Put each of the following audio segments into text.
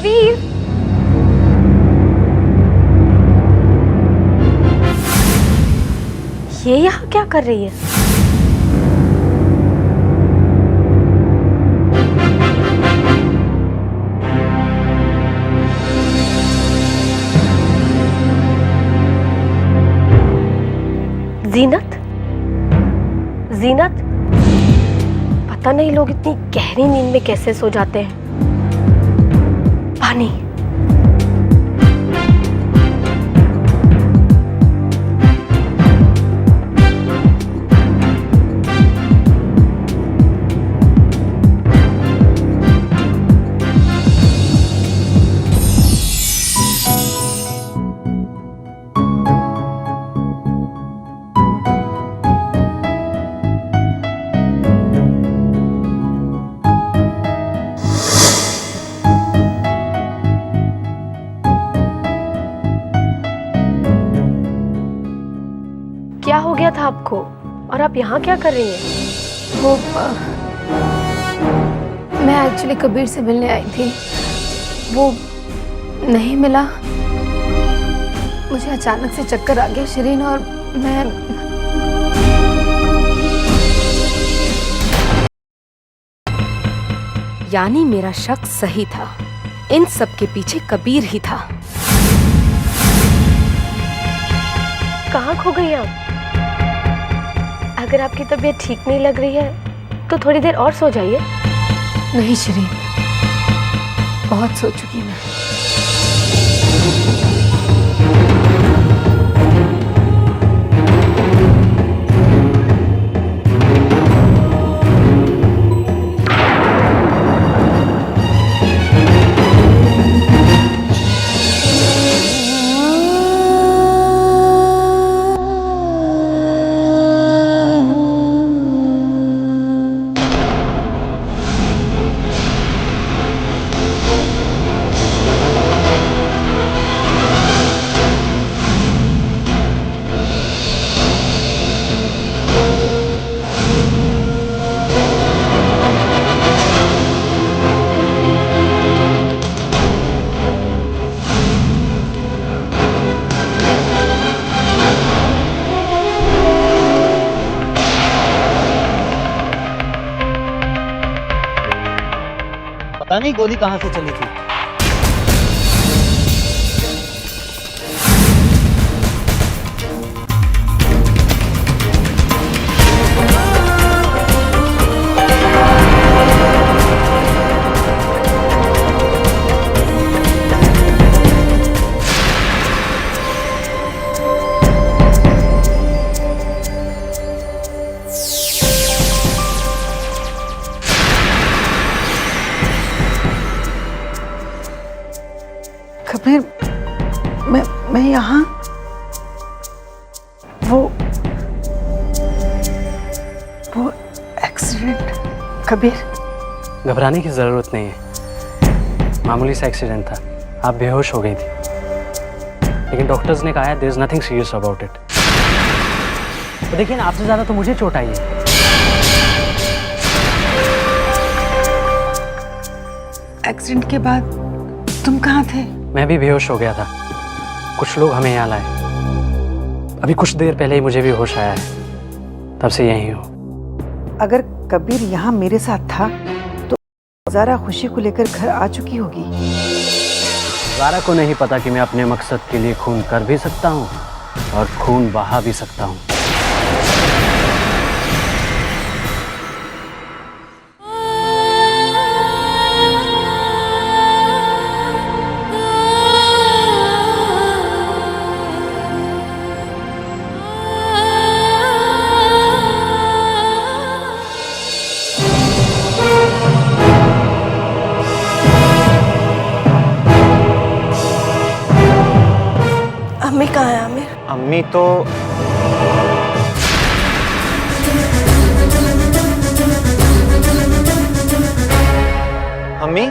कबीर, ये यहाँ क्या कर रही है? जीनत, जीनत, पता नहीं लोग इतनी गहरी नींद में कैसे सो जाते हैं। पानी। क्या हो गया था आपको और आप यहाँ क्या कर रही हैं? वो मैं एक्चुअली कबीर से मिलने आई थी, वो नहीं मिला। मुझे अचानक से चक्कर आ गया शिरीन, और मैं यानी मेरा शक सही था, इन सब के पीछे कबीर ही था। कहाँ खो गई आप? अगर आपकी तबीयत ठीक नहीं लग रही है तो थोड़ी देर और सो जाइए। नहीं शिरीन, बहुत सो चुकी मैं। पता नहीं गोली कहां से चली थी। कबीर, मैं यहाँ, वो एक्सीडेंट। कबीर, घबराने की जरूरत नहीं है, मामूली सा एक्सीडेंट था। आप बेहोश हो गई थी, लेकिन डॉक्टर्स ने कहा है there is nothing serious about it. तो देखिए ना, आपसे ज्यादा तो मुझे चोट आई है। एक्सीडेंट के बाद तुम कहाँ थे? मैं भी बेहोश हो गया था, कुछ लोग हमें यहाँ लाए। अभी कुछ देर पहले ही मुझे भी होश आया है, तब से यहीं हूँ। अगर कबीर यहाँ मेरे साथ था तो ज़ारा खुशी को लेकर घर आ चुकी होगी। ज़ारा को नहीं पता कि मैं अपने मकसद के लिए खून कर भी सकता हूँ और खून बहा भी सकता हूँ। अम्मी कहाँ है आमिर? अम्मी तो अम्मी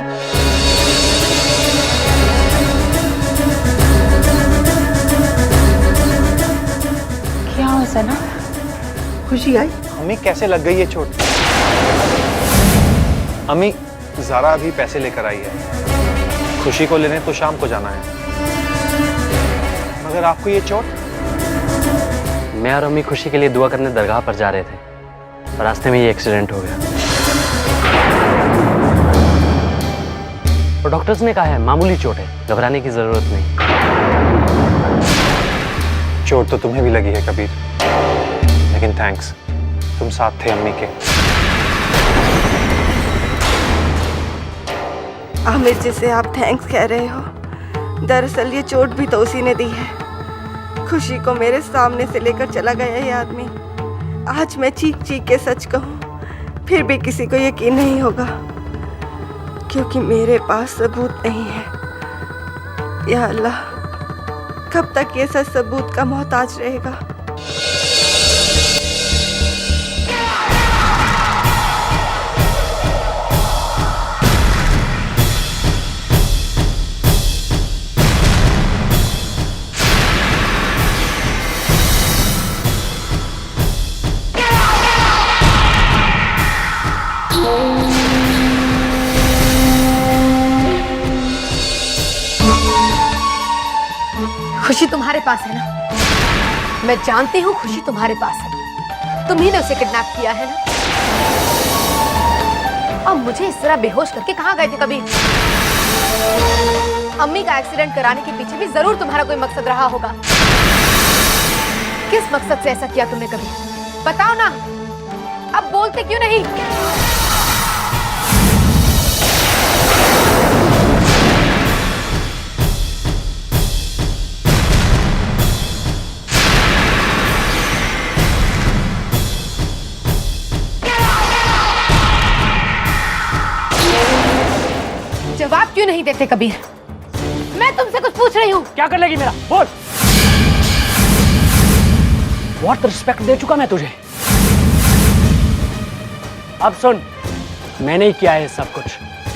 क्या हो सना, खुशी आई? अम्मी कैसे लग गई है चोट? अम्मी ज़ारा अभी पैसे लेकर आई है। खुशी को लेने तो शाम को जाना है, मगर आपको ये चोट? मैं और अम्मी खुशी के लिए दुआ करने दरगाह पर जा रहे थे, और रास्ते में ये एक्सीडेंट हो गया। और डॉक्टर्स ने कहा है मामूली चोट है, घबराने की जरूरत नहीं। चोट तो तुम्हें भी लगी है कबीर, लेकिन थैंक्स, तुम साथ थे अम्मी के। आमिर, जिसे आप थैंक्स कह रहे हो, दरअसल ये चोट भी तो उसी ने दी है। खुशी को मेरे सामने से लेकर चला गया ये आदमी। आज मैं चीख चीख के सच कहूँ फिर भी किसी को यकीन नहीं होगा, क्योंकि मेरे पास सबूत नहीं है। या अल्लाह, कब तक ये सच सबूत का मोहताज रहेगा? खुशी तुम्हारे पास है ना? मैं जानती हूँ खुशी तुम्हारे पास है। तुम्ही ने उसे किडनैप किया है ना? और मुझे इस तरह बेहोश करके कहाँ गए थे कभी? अम्मी का एक्सीडेंट कराने के पीछे भी जरूर तुम्हारा कोई मकसद रहा होगा। किस मकसद से ऐसा किया तुमने कभी? बताओ ना, अब बोलते क्यों नहीं? जवाब क्यों नहीं देते कबीर? मैं तुमसे कुछ पूछ रही हूँ। क्या कर लेगी मेरा? बोल। व्हाट रिस्पेक्ट दे चुका मैं तुझे। अब सुन, मैंने ही किया है सब कुछ,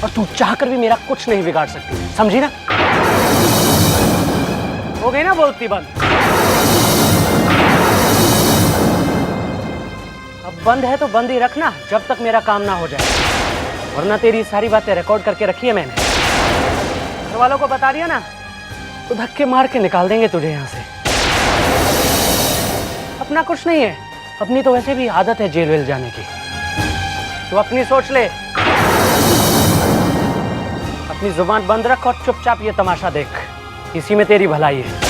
और तू चाहकर भी मेरा कुछ नहीं बिगाड़ सकती, समझी ना? हो गई ना बोलती बंद? अब बंद है तो बंद ही रखना, जब तक मेरा काम ना हो जाए, वरना तेरी सारी बातें रिकॉर्ड करके रखी है मैंने। घर वालों को बता दिया ना तो धक्के मार के निकाल देंगे तुझे यहाँ से। अपना कुछ नहीं है, अपनी तो वैसे भी आदत है जेल वेल जाने की। तू अपनी सोच ले, अपनी जुबान बंद रख और चुपचाप ये तमाशा देख, इसी में तेरी भलाई है।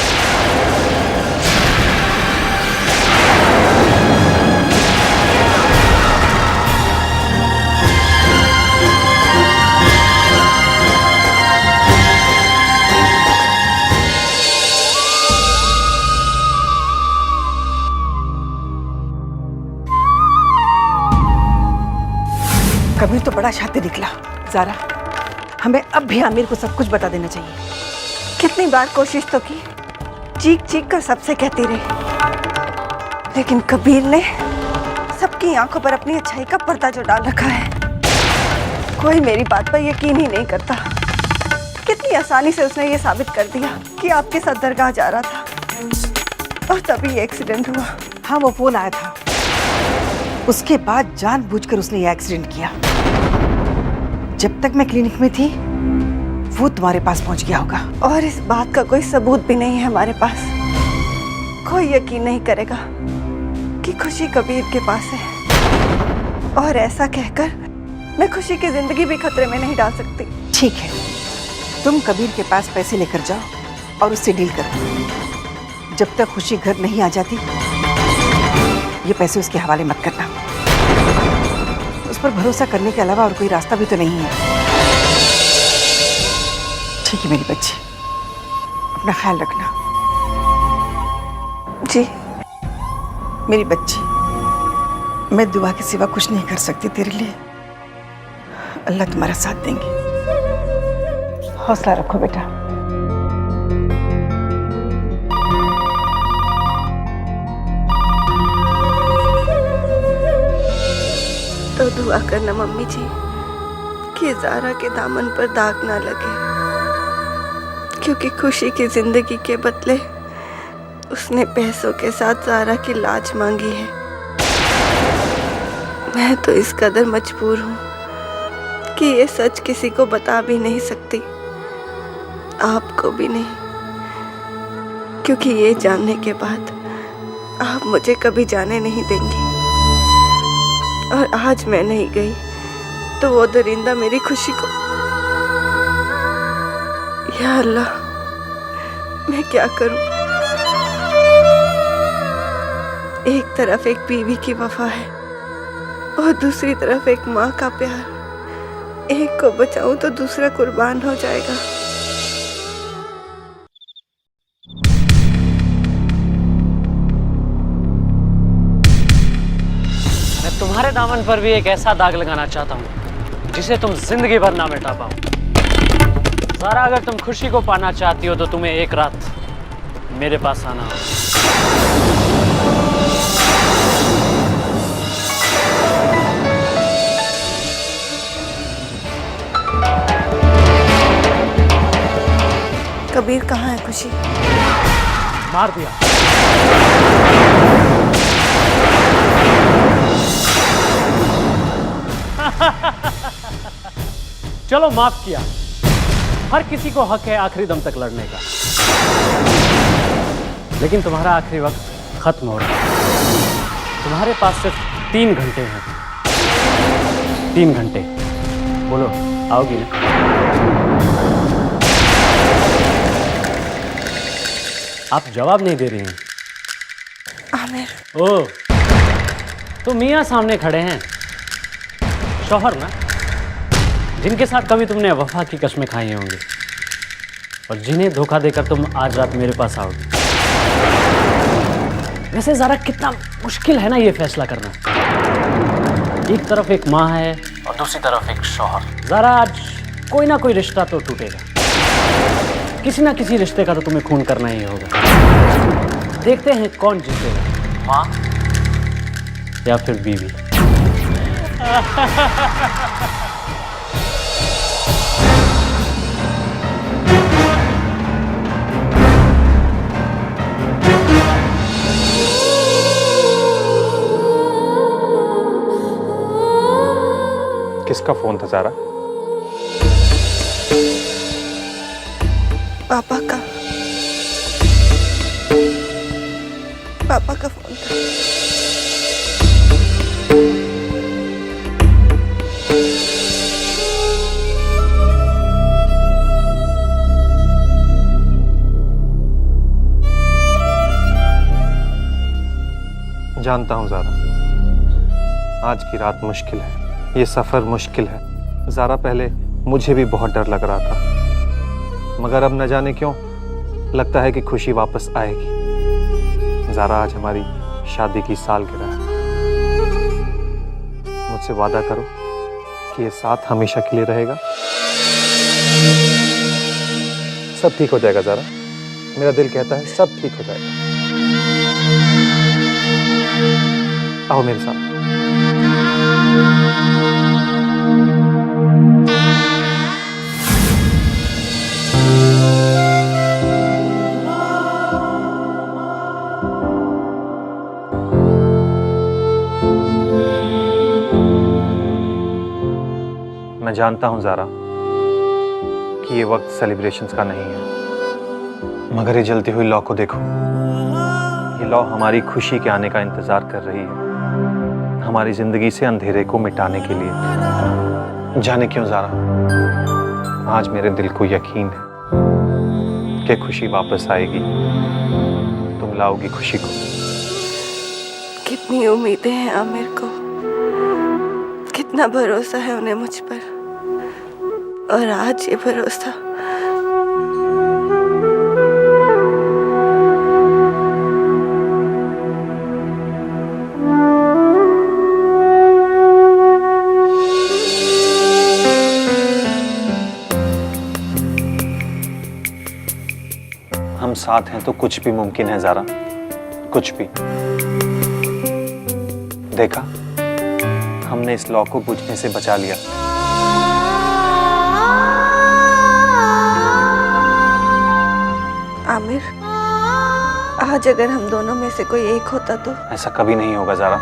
कबीर तो बड़ा शातिर निकला। ज़ारा, हमें अब भी आमिर को सब कुछ बता देना चाहिए। कितनी बार कोशिश तो की, चीख चीख कर सबसे कहती रही, लेकिन कबीर ने सबकी आंखों पर अपनी अच्छाई का पर्दा जो डाल रखा है। कोई मेरी बात पर यकीन ही नहीं करता। कितनी आसानी से उसने ये साबित कर दिया कि आपके साथ दरगाह जा रहा था, और तभी ये एक्सीडेंट हुआ। हाँ, वो फोन आया था, उसके बाद जानबूझकर उसने ये एक्सीडेंट किया। जब तक मैं क्लिनिक में थी वो तुम्हारे पास पहुंच गया होगा। और इस बात का कोई सबूत भी नहीं है हमारे पास। कोई यकीन नहीं करेगा कि खुशी कबीर के पास है, और ऐसा कहकर मैं खुशी की जिंदगी भी खतरे में नहीं डाल सकती। ठीक है, तुम कबीर के पास पैसे लेकर जाओ और उससे डील करो। जब तक खुशी घर नहीं आ जाती ये पैसे उसके हवाले मत करना। उस पर भरोसा करने के अलावा और कोई रास्ता भी तो नहीं है। ठीक है मेरी बच्ची, अपना ख्याल रखना। जी मेरी बच्ची, मैं दुआ के सिवा कुछ नहीं कर सकती तेरे लिए। अल्लाह तुम्हारा साथ देंगे। हौसला रखो बेटा। तो दुआ करना मम्मी जी कि ज़ारा के दामन पर दाग ना लगे, क्योंकि खुशी की जिंदगी के बदले उसने पैसों के साथ ज़ारा की लाज मांगी है। मैं तो इस कदर मजबूर हूँ कि ये सच किसी को बता भी नहीं सकती, आपको भी नहीं, क्योंकि ये जानने के बाद आप मुझे कभी जाने नहीं देंगी। और आज मैं नहीं गई तो वो दरिंदा मेरी खुशी को, या अल्लाह मैं क्या करूं। एक तरफ एक बीवी की वफा है और दूसरी तरफ एक माँ का प्यार। एक को बचाऊं तो दूसरा कुर्बान हो जाएगा। मैं तुम्हारे दामन पर भी एक ऐसा दाग लगाना चाहता हूँ जिसे तुम जिंदगी भर ना मिटा पाओ। ज़ारा, अगर तुम खुशी को पाना चाहती हो तो तुम्हें एक रात मेरे पास आना होगा। कबीर कहाँ है खुशी? मार दिया। चलो माफ किया। हर किसी को हक है आखिरी दम तक लड़ने का, लेकिन तुम्हारा आखिरी वक्त खत्म हो रहा है। तुम्हारे पास सिर्फ 3 घंटे हैं। 3 घंटे। बोलो, आओगी ना? आप जवाब नहीं दे रही हैं। आमिर। ओह, तो मियाँ सामने खड़े हैं, शौहर ना, जिनके साथ कभी तुमने वफा की कसमें खाई होंगी और जिन्हें धोखा देकर तुम आज रात मेरे पास आओगे। वैसे ज़रा कितना मुश्किल है ना ये फैसला करना। एक तरफ एक माँ है और दूसरी तरफ एक शौहर। ज़रा आज कोई ना कोई रिश्ता तो टूटेगा। किसी ना किसी रिश्ते का तो तुम्हें खून करना ही होगा। देखते हैं कौन जीतेगा, माँ या फिर बीवी। किसका फोन था ज़ारा? पापा का। पापा का फोन था। जानता हूँ ज़ारा, आज की रात मुश्किल है, ये सफ़र मुश्किल है। ज़ारा, पहले मुझे भी बहुत डर लग रहा था, मगर अब न जाने क्यों लगता है कि खुशी वापस आएगी। ज़ारा, आज हमारी शादी की सालगिरह है। मुझसे वादा करो कि ये साथ हमेशा के लिए रहेगा। सब ठीक हो जाएगा ज़ारा, मेरा दिल कहता है सब ठीक हो जाएगा। आओ मेरे साथ। मैं जानता हूं ज़ारा कि ये वक्त सेलिब्रेशंस का नहीं है, मगर ये जलती हुई लौ को देखो। ये लौ हमारी खुशी के आने का इंतजार कर रही है, हमारी जिंदगी से अंधेरे को मिटाने के लिए। जाने क्यों ज़ारा, आज मेरे दिल को यकीन है कि खुशी वापस आएगी। तुम लाओगी खुशी को। कितनी उम्मीदें हैं आमिर को, कितना भरोसा है उन्हें मुझ पर, और आज ये भरोसा हम साथ हैं तो कुछ भी मुमकिन है ज़ारा, कुछ भी। देखा, हमने इस लौ को बुझने से बचा लिया। आमिर, आज अगर हम दोनों में से कोई एक होता तो? ऐसा कभी नहीं होगा ज़ारा,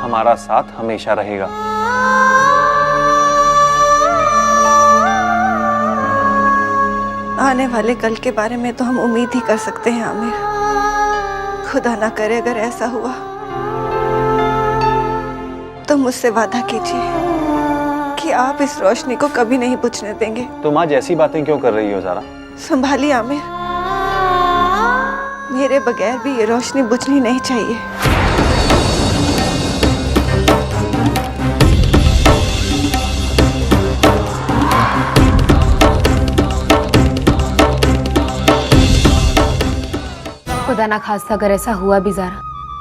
हमारा साथ हमेशा रहेगा। आने वाले कल के बारे में तो हम उम्मीद ही कर सकते हैं आमिर। खुदा ना करे अगर ऐसा हुआ तो मुझसे वादा कीजिए कि आप इस रोशनी को कभी नहीं बुझने देंगे। तुम आज ऐसी बातें क्यों कर रही हो ज़ारा? संभालिए आमिर, मेरे बगैर भी ये रोशनी बुझनी नहीं चाहिए। खुदा ना खास्ता अगर ऐसा हुआ भी ज़ारा,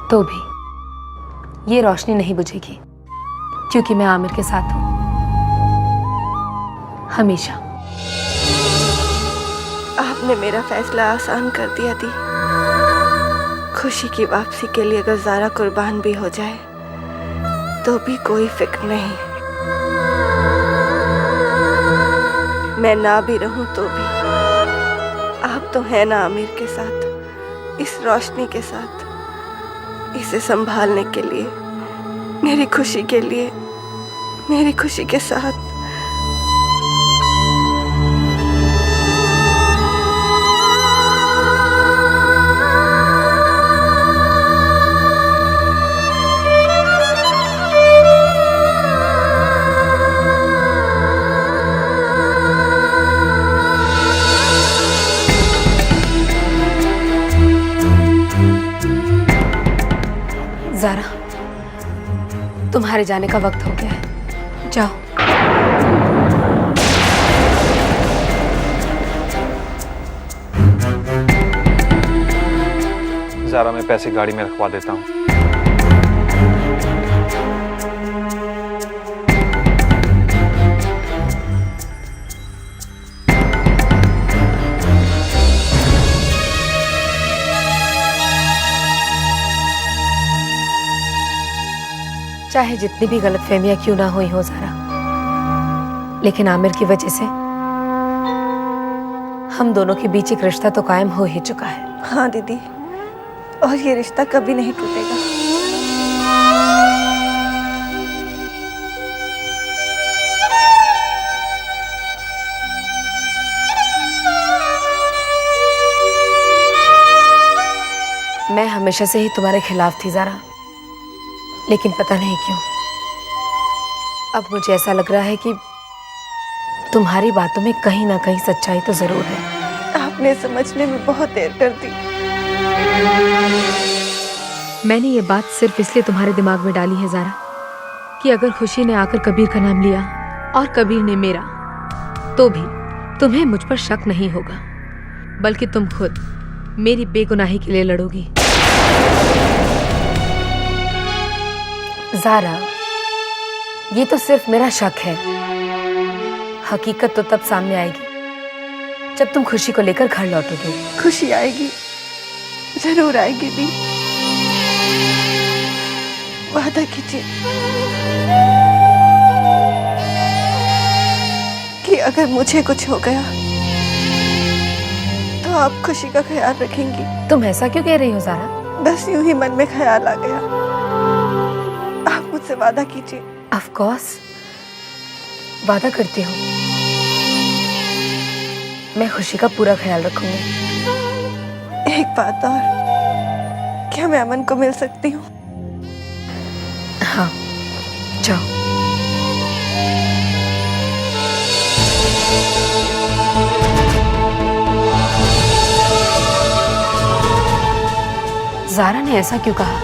तो भी ये रोशनी नहीं बुझेगी, क्योंकि मैं आमिर के साथ हूँ हमेशा। आपने मेरा फैसला आसान कर दिया दी। खुशी की वापसी के लिए अगर ज़ारा कुर्बान भी हो जाए तो भी कोई फिक्र नहीं। मैं ना भी रहूं तो भी आप तो है ना आमिर के साथ, इस रोशनी के साथ, इसे संभालने के लिए, मेरी खुशी के लिए, मेरी खुशी के साथ। ज़ारा, तुम्हारे जाने का वक्त हो गया है, जाओ। ज़ारा, मैं पैसे गाड़ी में रखवा देता हूँ। चाहे जितनी भी गलतफहमियां क्यों ना हुई हो ज़ारा, लेकिन आमिर की वजह से हम दोनों के बीच एक रिश्ता तो कायम हो ही चुका है। हाँ दीदी, और ये रिश्ता कभी नहीं टूटेगा। मैं हमेशा से ही तुम्हारे खिलाफ थी ज़ारा, लेकिन पता नहीं क्यों अब मुझे ऐसा लग रहा है कि तुम्हारी बातों में कहीं ना कहीं सच्चाई तो जरूर है। आपने समझने में बहुत देर कर दी। मैंने ये बात सिर्फ इसलिए तुम्हारे दिमाग में डाली है ज़ारा कि अगर खुशी ने आकर कबीर का नाम लिया और कबीर ने मेरा, तो भी तुम्हें मुझ पर शक नहीं होगा, बल्कि तुम खुद मेरी बेगुनाही के लिए लड़ोगी। ज़ारा, ये तो सिर्फ मेरा शक है, हकीकत तो तब सामने आएगी जब तुम खुशी को लेकर घर लौटोगे। खुशी आएगी, जरूर आएगी दी, वादा कीजिए कि अगर मुझे कुछ हो गया तो आप खुशी का ख्याल रखेंगी। तुम ऐसा क्यों कह रही हो ज़ारा? बस यूं ही मन में ख्याल आ गया। आप मुझसे वादा कीजिए। ऑफ कोर्स, वादा करती हूँ, मैं खुशी का पूरा ख्याल रखूंगी। एक बात और, क्या मैं अमन को मिल सकती हूँ? हाँ, जाओ। ज़ारा ने ऐसा क्यों कहा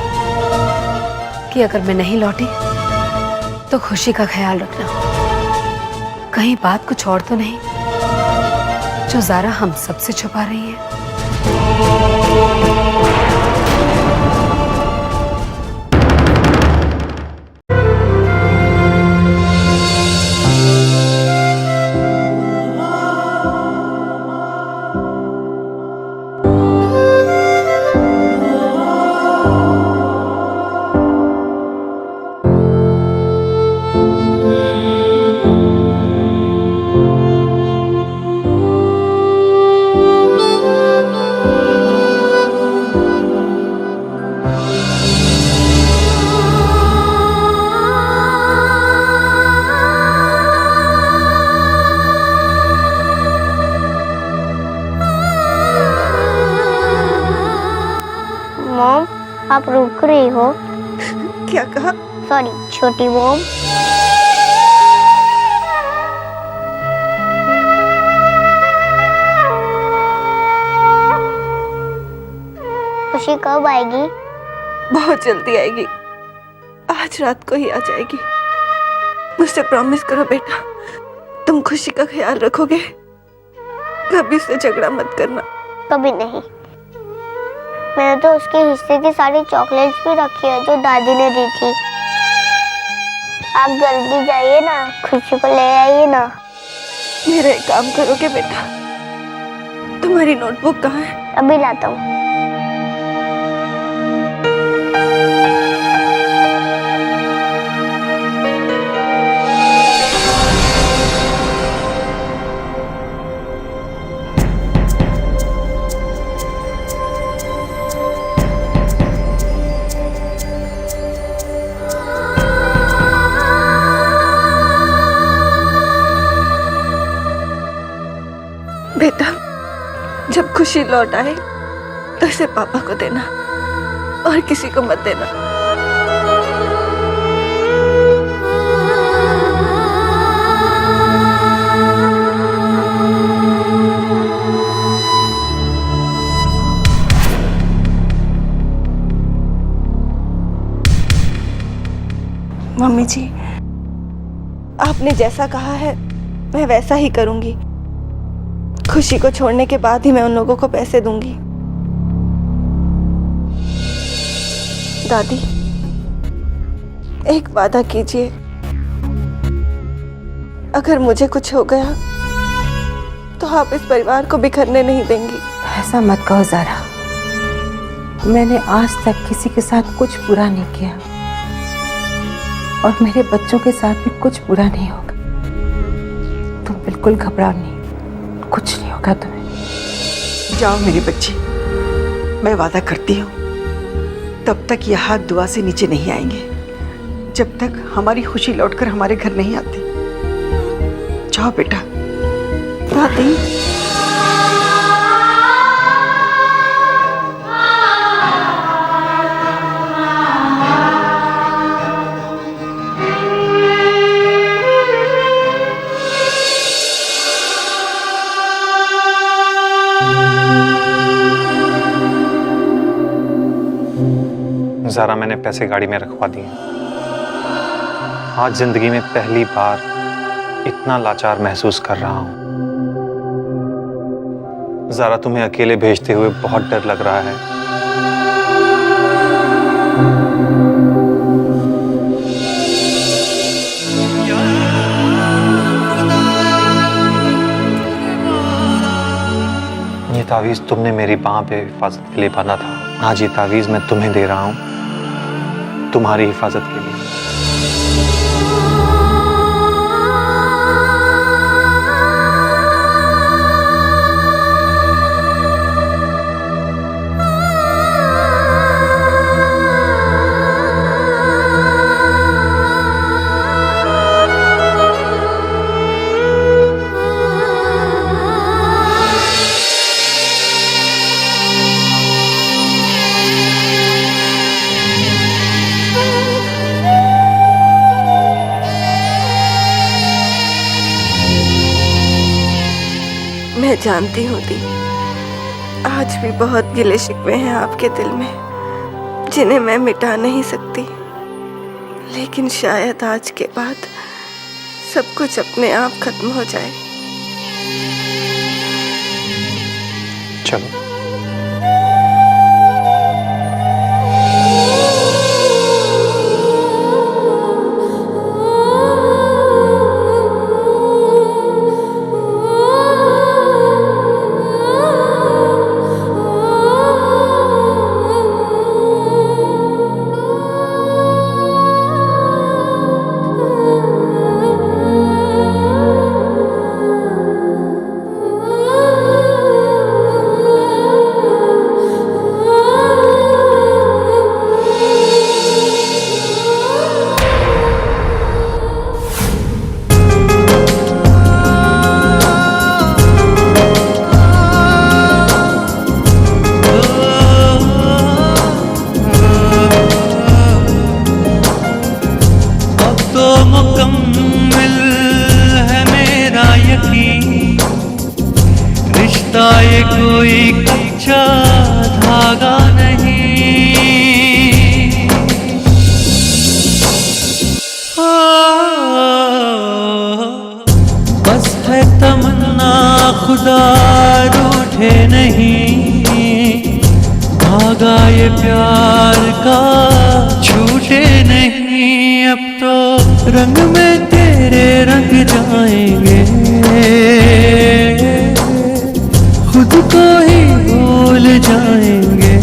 कि अगर मैं नहीं लौटी तो खुशी का ख्याल रखना? कहीं बात कुछ और तो नहीं जो ज़ारा हम सबसे छुपा रही है? आप रुक रही हो? क्या कहा? सॉरी छोटी मोम। खुशी कब आएगी? बहुत जल्दी आएगी, आज रात को ही आ जाएगी। मुझसे प्रॉमिस करो बेटा, तुम खुशी का ख्याल रखोगे, कभी उससे झगड़ा मत करना। कभी नहीं। मैंने तो उसके हिस्से की सारी चॉकलेट्स भी रखी है जो दादी ने दी थी। आप जल्दी जाइए ना, खुशी को ले आइए ना। मेरा एक काम करोगे बेटा? तुम्हारी नोटबुक कहाँ है? अभी लाता हूँ। बेटा, जब खुशी लौट आए तो इसे पापा को देना और किसी को मत देना। मम्मी जी, आपने जैसा कहा है मैं वैसा ही करूंगी। खुशी को छोड़ने के बाद ही मैं उन लोगों को पैसे दूंगी। दादी, एक वादा कीजिए, अगर मुझे कुछ हो गया तो आप इस परिवार को बिखरने नहीं देंगी। ऐसा मत कहो ज़ारा, मैंने आज तक किसी के साथ कुछ बुरा नहीं किया और मेरे बच्चों के साथ भी कुछ बुरा नहीं होगा। तुम बिल्कुल घबराओ नहीं, कुछ नहीं होगा तुम्हें। जाओ मेरी बच्ची, मैं वादा करती हूँ तब तक ये हाथ दुआ से नीचे नहीं आएंगे जब तक हमारी खुशी लौटकर हमारे घर नहीं आती। जाओ बेटा। दादी, ज़ारा, मैंने पैसे गाड़ी में रखवा दिए। आज जिंदगी में पहली बार इतना लाचार महसूस कर रहा हूं। ज़ारा, तुम्हें अकेले भेजते हुए बहुत डर लग रहा है। ये तावीज़ तुमने मेरी बाह पे हिफाजत के लिए बांधा था। आज ये तावीज़ मैं तुम्हें दे रहा हूं तुम्हारी हिफाजत के लिए। मैं जानती हूँ दी, आज भी बहुत गिले शिकवे हैं आपके दिल में जिन्हें मैं मिटा नहीं सकती, लेकिन शायद आज के बाद सब कुछ अपने आप खत्म हो जाए। चलो। रिश्ता ये कोई कच्चा धागा नहीं, बस है तमन्ना खुदा रूठे नहीं, धागा ये प्यार का छूटे नहीं। अब तो रंग में तेरे रंग जाएंगे, खुद को ही भूल जाएंगे।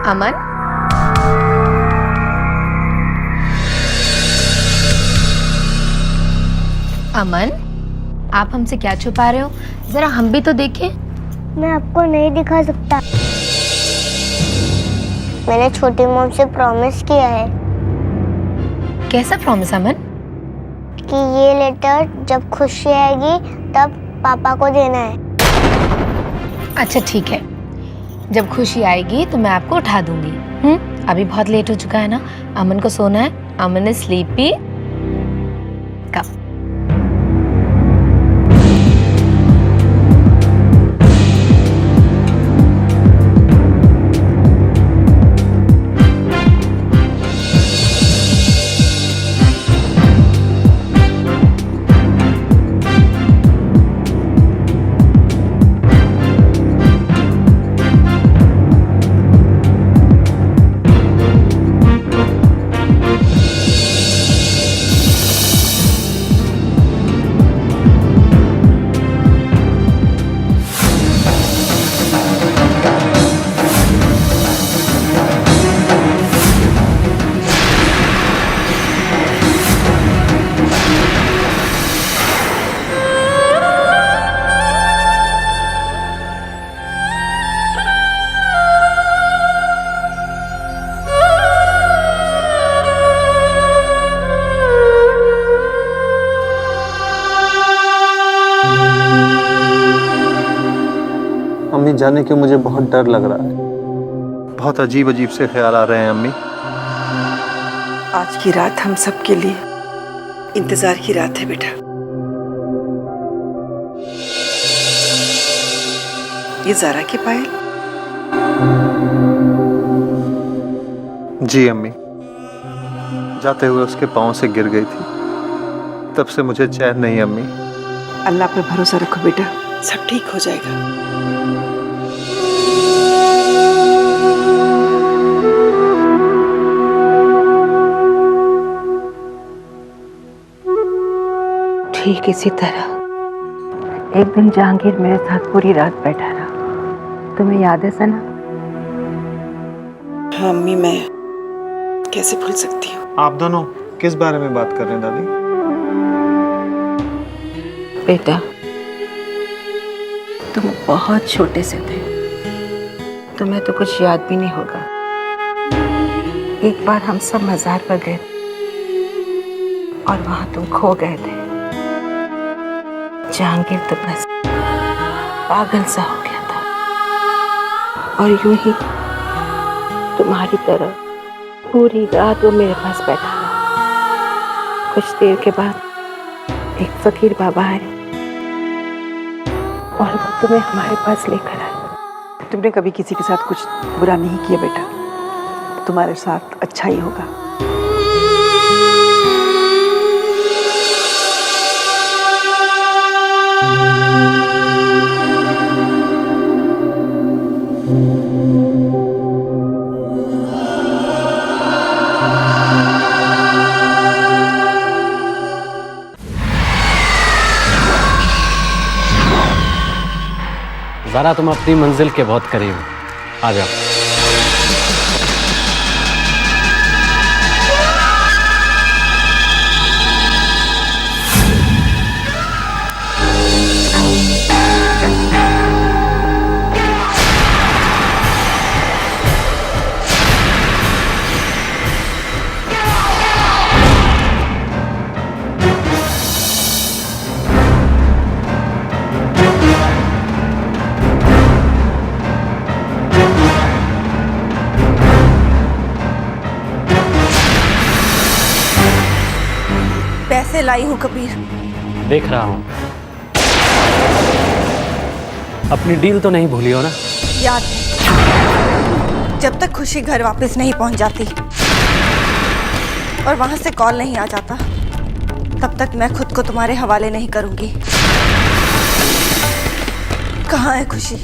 अमन, अमन, आप हमसे क्या छुपा रहे हो? जरा हम भी तो देखें। मैं आपको नहीं दिखा सकता। मैंने छोटी मॉम से प्रॉमिस किया है। कैसा प्रॉमिस अमन? कि ये लेटर जब खुशी आएगी तब पापा को देना है। अच्छा ठीक है, जब खुशी आएगी तो मैं आपको उठा दूंगी। अभी बहुत लेट हो चुका है ना, अमन को सोना है। अमन इज स्लीपी। कब? अम्मी जाने क्यों मुझे बहुत डर लग रहा है, बहुत अजीब अजीब से ख्याल आ रहे हैं अम्मी। आज की रात हम सब के लिए इंतजार की रात है बेटा। ये ज़ारा की पायल? जी अम्मी, जाते हुए उसके पाँव से गिर गई थी, तब से मुझे चैन नहीं अम्मी। अल्लाह पे भरोसा रखो बेटा, सब ठीक हो जाएगा। ठीक इसी तरह एक दिन जहांगीर मेरे साथ पूरी रात बैठा रहा। तुम्हें याद है सना? हाँ अम्मी, मैं कैसे भूल सकती हूँ। आप दोनों किस बारे में बात कर रहे हैं दादी? बेटा, तुम बहुत छोटे से थे, तुम्हें तो कुछ याद भी नहीं होगा। एक बार हम सब मज़ार पर गए और वहां तुम खो गए थे। जहांगीर तो बस पागल सा हो गया था और यूं ही तुम्हारी तरह पूरी रात वो मेरे पास बैठा रहा। कुछ देर के बाद एक फकीर बाबा आए और वो तुम्हें हमारे पास लेकर आए। तुमने कभी किसी के साथ कुछ बुरा नहीं किया बेटा, तुम्हारे साथ अच्छा ही होगा। ज़ारा, तुम अपनी मंजिल के बहुत करीब हो, आ जाओ। लाई हूँ कबीर। देख रहा हूं। अपनी डील तो नहीं भूली हो ना? याद है, जब तक खुशी घर वापस नहीं पहुंच जाती और वहां से कॉल नहीं आ जाता, तब तक मैं खुद को तुम्हारे हवाले नहीं करूंगी। कहाँ है खुशी?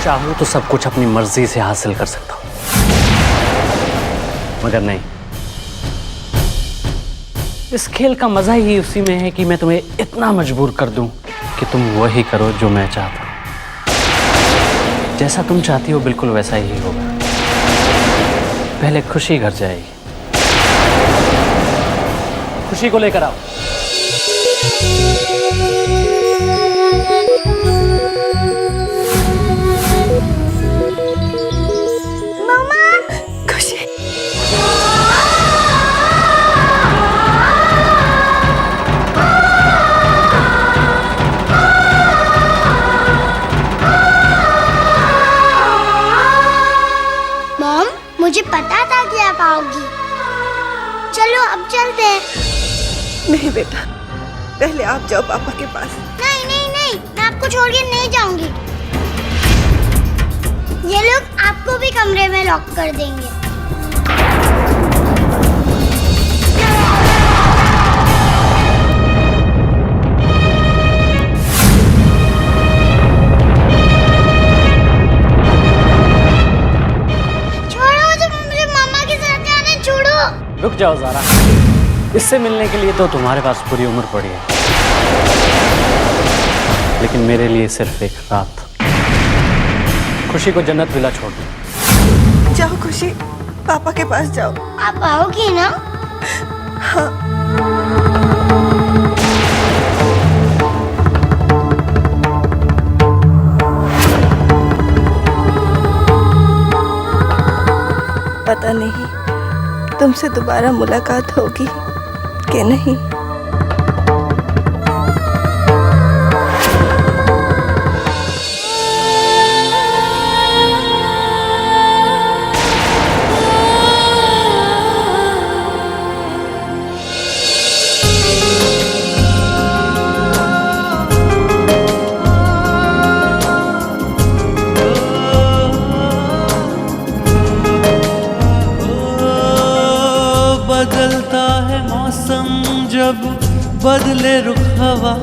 चाहूं तो सब कुछ अपनी मर्जी से हासिल कर सकता हूं, मगर नहीं। इस खेल का मजा ही उसी में है कि मैं तुम्हें इतना मजबूर कर दूं कि तुम वही करो जो मैं चाहता हूं। जैसा तुम चाहती हो बिल्कुल वैसा ही होगा। पहले खुशी घर जाएगी। खुशी को लेकर आओ। मुझे पता था कि आप आओगी। चलो अब चलते हैं। नहीं बेटा, पहले आप जाओ पापा के पास। नहीं नहीं नहीं, मैं आपको छोड़ के नहीं जाऊंगी। ये लोग आपको भी कमरे में लॉक कर देंगे। रुक जाओ ज़ारा, इससे मिलने के लिए तो तुम्हारे पास पूरी उम्र पड़ी है, लेकिन मेरे लिए सिर्फ एक रात। खुशी को जन्नत विला छोड़ दो। जाओ खुशी, पापा के पास जाओ। आप आओगी ना? हाँ। पता नहीं तुमसे दोबारा मुलाकात होगी कि नहीं। बदलता है मौसम जब बदले रुख हवा,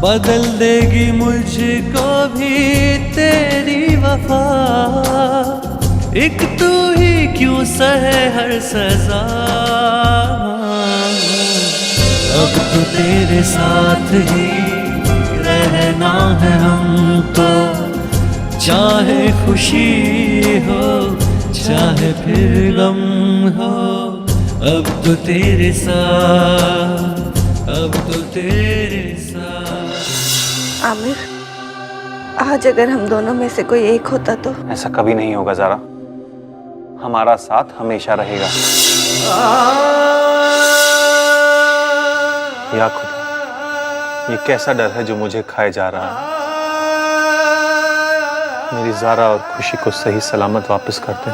बदल देगी मुझको भी तेरी वफा। एक तू ही क्यों सहे हर सजा, अब तो तेरे साथ ही रहना है हमको। चाहे खुशी हो चाहे फिर गम हो, अब तो तेरे साथ, अब तो तेरे साथ। आमिर, आज अगर हम दोनों में से कोई एक होता तो? ऐसा कभी नहीं होगा ज़ारा, हमारा साथ हमेशा रहेगा। या खुदा, ये कैसा डर है जो मुझे खाए जा रहा है। मेरी ज़ारा और खुशी को सही सलामत वापस कर दे।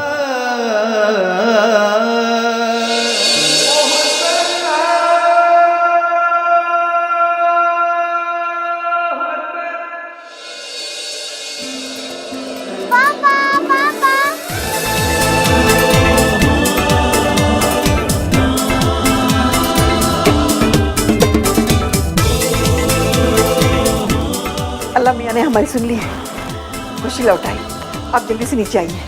पापा पापा, अल्लाह मियाँ ने हमारी सुन ली है। खुशी लौटाई, आप जल्दी से नीचे आइए।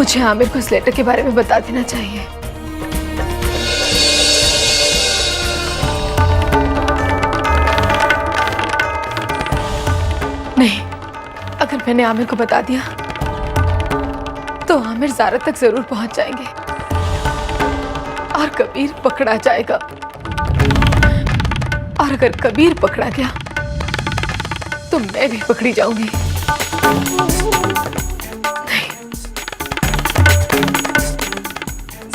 मुझे आमिर को इस लेटर के बारे में बता देना चाहिए। नहीं, अगर मैंने आमिर को बता दिया तो आमिर ज़ारा तक जरूर पहुंच जाएंगे और कबीर पकड़ा जाएगा। और अगर कबीर पकड़ा गया तो मैं भी पकड़ी जाऊंगी। नहीं,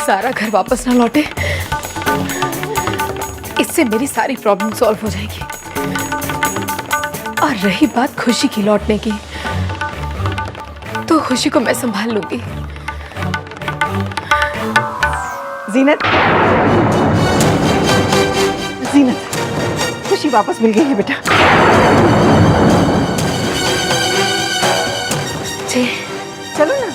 सारा घर वापस ना लौटे, इससे मेरी सारी प्रॉब्लम सॉल्व हो जाएगी। और रही बात खुशी की लौटने की, तो खुशी को मैं संभाल लूंगी। जीनत, जीनत, खुशी वापस मिल गई है बेटा। जी चलो ना।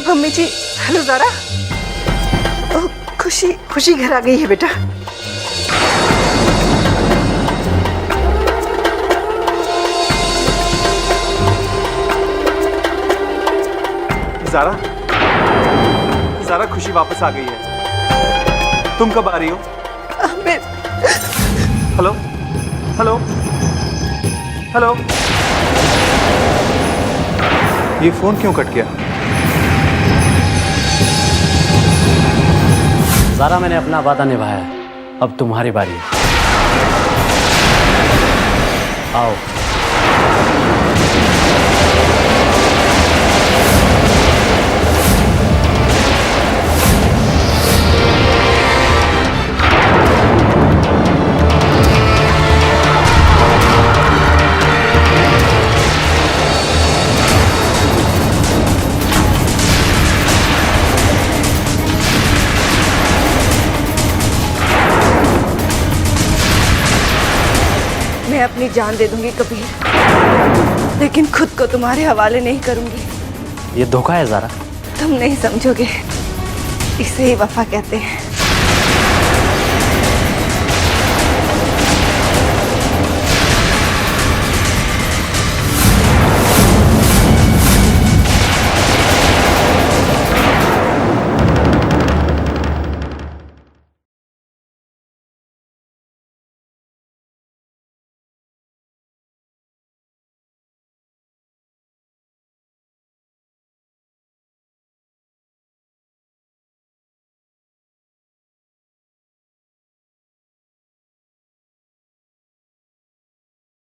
मम्मी जी, हेलो ज़ारा। ओह, खुशी घर आ गई है बेटा। ज़ारा, खुशी वापस आ गई है। तुम कब आ रही हो? हेलो हेलो हेलो, ये फोन क्यों कट गया? ज़ारा, मैंने अपना वादा निभाया है, अब तुम्हारी बारी है। आओ। मैं अपनी जान दे दूंगी कबीर, लेकिन खुद को तुम्हारे हवाले नहीं करूंगी। ये धोखा है ज़ारा। तुम नहीं समझोगे, इसे ही वफा कहते हैं।